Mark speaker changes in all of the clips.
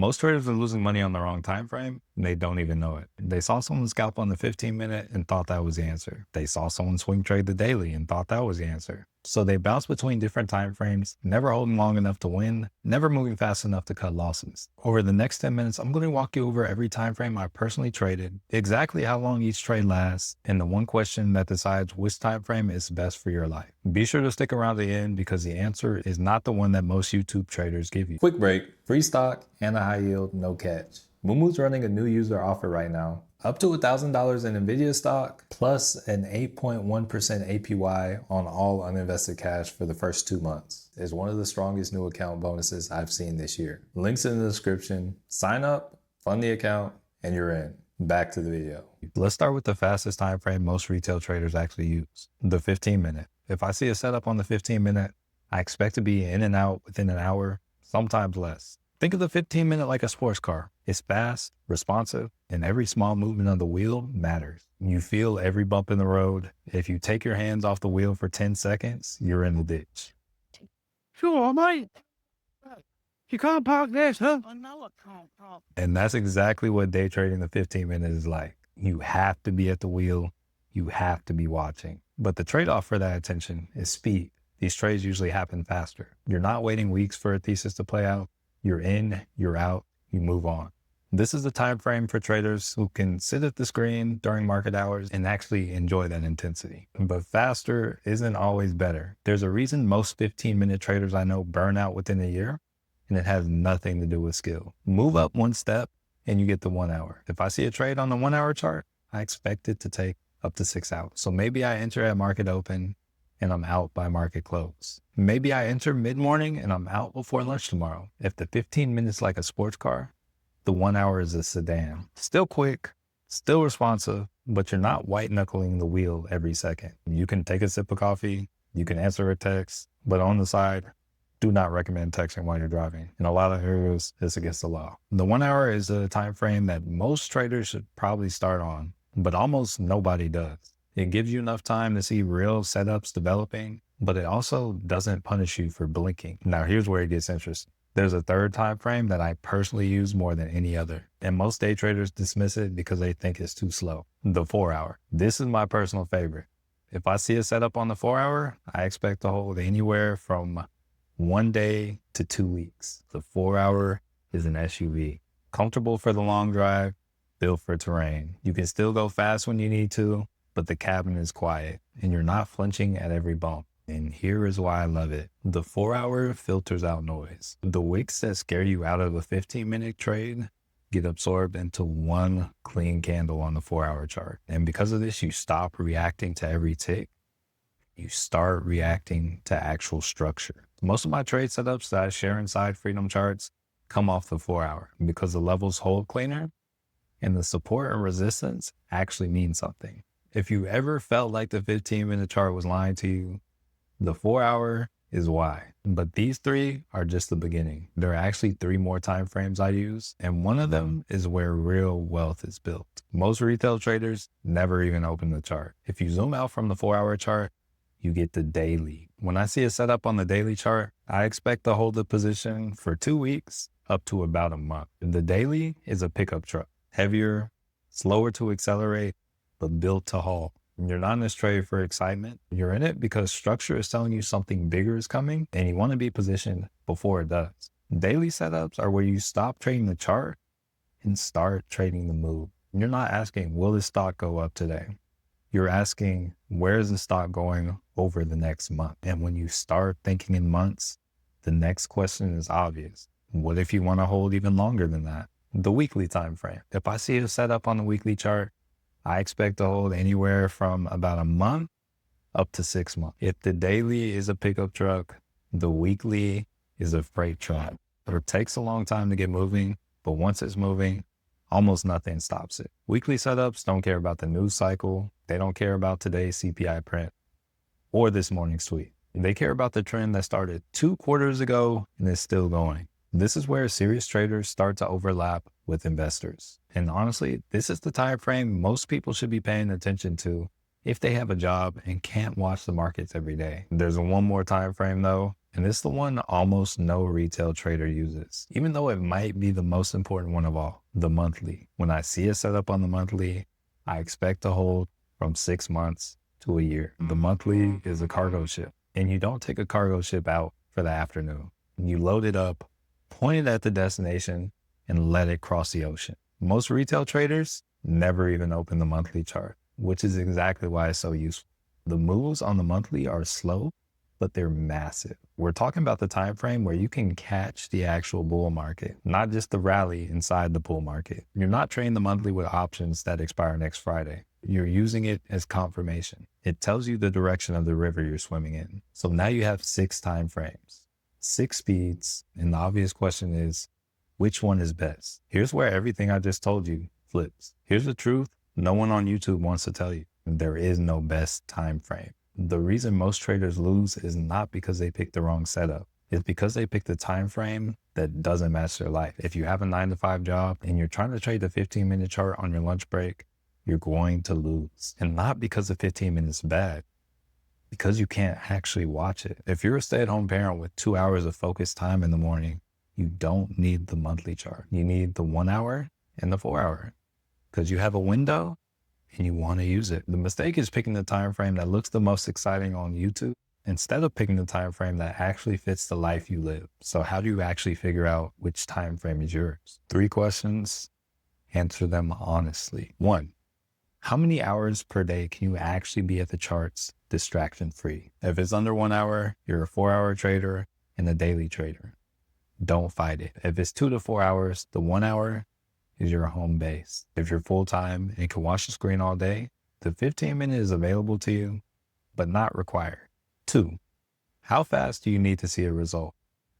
Speaker 1: Most traders are losing money on the wrong time frame, and they don't even know it. They saw someone scalp on the 15-minute and thought that was the answer. They saw someone swing trade the daily and thought that was the answer. So they bounce between different time frames, never holding long enough to win, never moving fast enough to cut losses. Over the next 10 minutes, I'm going to walk you over every time frame I personally traded, exactly how long each trade lasts, and the one question that decides which time frame is best for your life. Be sure to stick around to the end because the answer is not the one that most YouTube traders give you. Quick break, free stock and a high yield, no catch. Moomoo's running a new user offer right now. Up to $1,000 in NVIDIA stock, plus an 8.1% APY on all uninvested cash for the first 2 months. Is one of the strongest new account bonuses I've seen this year. Links in the description. Sign up, fund the account, and you're in. Back to the video. Let's start with the fastest time frame most retail traders actually use, the 15-minute. If I see a setup on the 15-minute, I expect to be in and out within an hour, sometimes less. Think of the 15-minute like a sports car. It's fast, responsive, and every small movement of the wheel matters. You feel every bump in the road. If you take your hands off the wheel for 10 seconds, you're in the ditch.
Speaker 2: Sure, mate. You can't park this, huh? I know I can't park.
Speaker 1: And that's exactly what day trading the 15-minute is like. You have to be at the wheel. You have to be watching. But the trade-off for that attention is speed. These trades usually happen faster. You're not waiting weeks for a thesis to play out. You're in, you're out, you move on. This is the time frame for traders who can sit at the screen during market hours and actually enjoy that intensity. But faster isn't always better. There's a reason most 15-minute traders I know burn out within a year, and it has nothing to do with skill. Move up one step and you get the 1 hour. If I see a trade on the 1 hour chart, I expect it to take up to 6 hours. So maybe I enter at market open and I'm out by market close. Maybe I enter mid-morning and I'm out before lunch tomorrow. If the 15 minutes like a sports car, the 1 hour is a sedan. Still quick, still responsive, but you're not white knuckling the wheel every second. You can take a sip of coffee, you can answer a text, but on the side, do not recommend texting while you're driving. In a lot of areas, it's against the law. The 1 hour is a time frame that most traders should probably start on, but almost nobody does. It gives you enough time to see real setups developing, but it also doesn't punish you for blinking. Now, here's where it gets interesting. There's a third time frame that I personally use more than any other, and most day traders dismiss it because they think it's too slow. The 4 hour. This is my personal favorite. If I see a setup on the 4 hour, I expect to hold anywhere from 1 day to 2 weeks. The 4 hour is an SUV. Comfortable for the long drive, built for terrain. You can still go fast when you need to, but the cabin is quiet and you're not flinching at every bump. And here is why I love it. The 4 hour filters out noise. The wicks that scare you out of a 15-minute trade get absorbed into one clean candle on the 4 hour chart. And because of this, you stop reacting to every tick. You start reacting to actual structure. Most of my trade setups that I share inside Freedom Charts come off the 4 hour because the levels hold cleaner and the support and resistance actually mean something. If you ever felt like the 15-minute chart was lying to you, the 4 hour is why. But these three are just the beginning. There are actually 3 more time frames I use, and one of them is where real wealth is built. Most retail traders never even open the chart. If you zoom out from the 4 hour chart, you get the daily. When I see a setup on the daily chart, I expect to hold the position for 2 weeks up to about a month. The daily is a pickup truck, heavier, slower to accelerate, but built to haul. You're not in this trade for excitement. You're in it because structure is telling you something bigger is coming and you want to be positioned before it does. Daily setups are where you stop trading the chart and start trading the move. You're not asking, will this stock go up today? You're asking, where is the stock going over the next month? And when you start thinking in months, the next question is obvious. What if you want to hold even longer than that? The weekly time frame. If I see a setup on the weekly chart, I expect to hold anywhere from about a month up to 6 months. If the daily is a pickup truck, the weekly is a freight truck. It takes a long time to get moving, but once it's moving, almost nothing stops it. Weekly setups don't care about the news cycle. They don't care about today's CPI print or this morning's tweet. They care about the trend that started 2 quarters ago and is still going. This is where serious traders start to overlap with investors. And honestly, this is the time frame most people should be paying attention to if they have a job and can't watch the markets every day. There's one more time frame though, And it's the one almost no retail trader uses, even though it might be the most important one of all, the monthly. When I see a setup on the monthly, I expect to hold from 6 months to a year. The monthly is a cargo ship, and you don't take a cargo ship out for the afternoon. You load it up, point it at the destination, and let it cross the ocean. Most retail traders never even open the monthly chart, which is exactly why it's so useful. The moves on the monthly are slow, but they're massive. We're talking about the time frame where you can catch the actual bull market, not just the rally inside the bull market. You're not trading the monthly with options that expire next Friday. You're using it as confirmation. It tells you the direction of the river you're swimming in. So now you have 6 time frames, 6 speeds, and the obvious question is, which one is best? Here's where everything I just told you flips. Here's the truth no one on YouTube wants to tell you. There is no best time frame. The reason most traders lose is not because they picked the wrong setup. It's because they picked a time frame that doesn't match their life. If you have a 9-to-5 job and you're trying to trade the 15-minute chart on your lunch break, you're going to lose. And not because the 15 minutes is bad, because you can't actually watch it. If you're a stay-at-home parent with 2 hours of focused time in the morning, you don't need the monthly chart. You need the 1 hour and the 4 hour, because you have a window and you want to use it. The mistake is picking the time frame that looks the most exciting on YouTube instead of picking the time frame that actually fits the life you live. So how do you actually figure out which time frame is yours? 3 questions. Answer them honestly. 1, how many hours per day can you actually be at the charts distraction free? If it's under 1 hour, you're a 4-hour trader and a daily trader. Don't fight it. If it's 2 to 4 hours, the 1 hour is your home base. If you're full-time and can watch the screen all day, the 15 minute is available to you, but not required. 2, how fast do you need to see a result?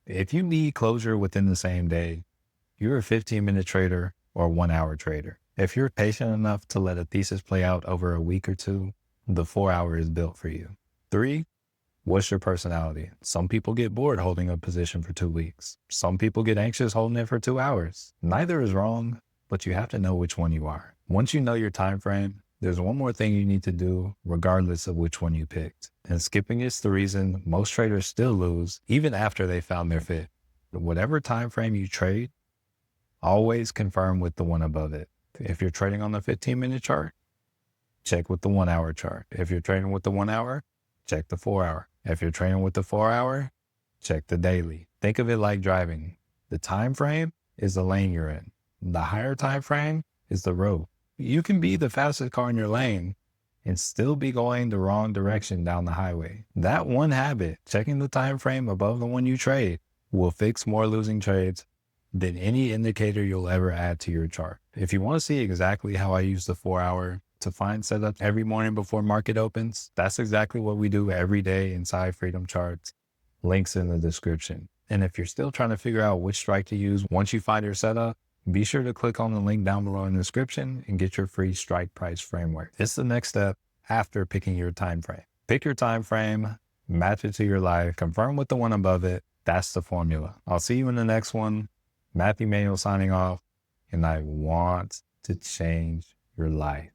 Speaker 1: If you need closure within the same day, you're a 15-minute trader or 1-hour trader. If you're patient enough to let a thesis play out over a week or 2, the 4-hour is built for you. 3, what's your personality? Some people get bored holding a position for 2 weeks. Some people get anxious holding it for 2 hours. Neither is wrong, but you have to know which one you are. Once you know your time frame, there's one more thing you need to do regardless of which one you picked. And skipping is the reason most traders still lose even after they found their fit. Whatever time frame you trade, always confirm with the one above it. If you're trading on the 15-minute chart, check with the 1-hour chart. If you're trading with the 1 hour, check the 4-hour. If you're trading with the 4-hour, check the daily. Think of it like driving. The time frame is the lane you're in. The higher time frame is the road. You can be the fastest car in your lane and still be going the wrong direction down the highway. That one habit, checking the time frame above the one you trade, will fix more losing trades than any indicator you'll ever add to your chart. If you want to see exactly how I use the 4-hour to find setups every morning before market opens, that's exactly what we do every day inside Freedom Charts. Links in the description. And if you're still trying to figure out which strike to use once you find your setup, be sure to click on the link down below in the description and get your free strike price framework. It's the next step after picking your time frame. Pick your time frame, match it to your life, confirm with the one above it. That's the formula. I'll see you in the next one. Manuel signing off, and I want to change your life.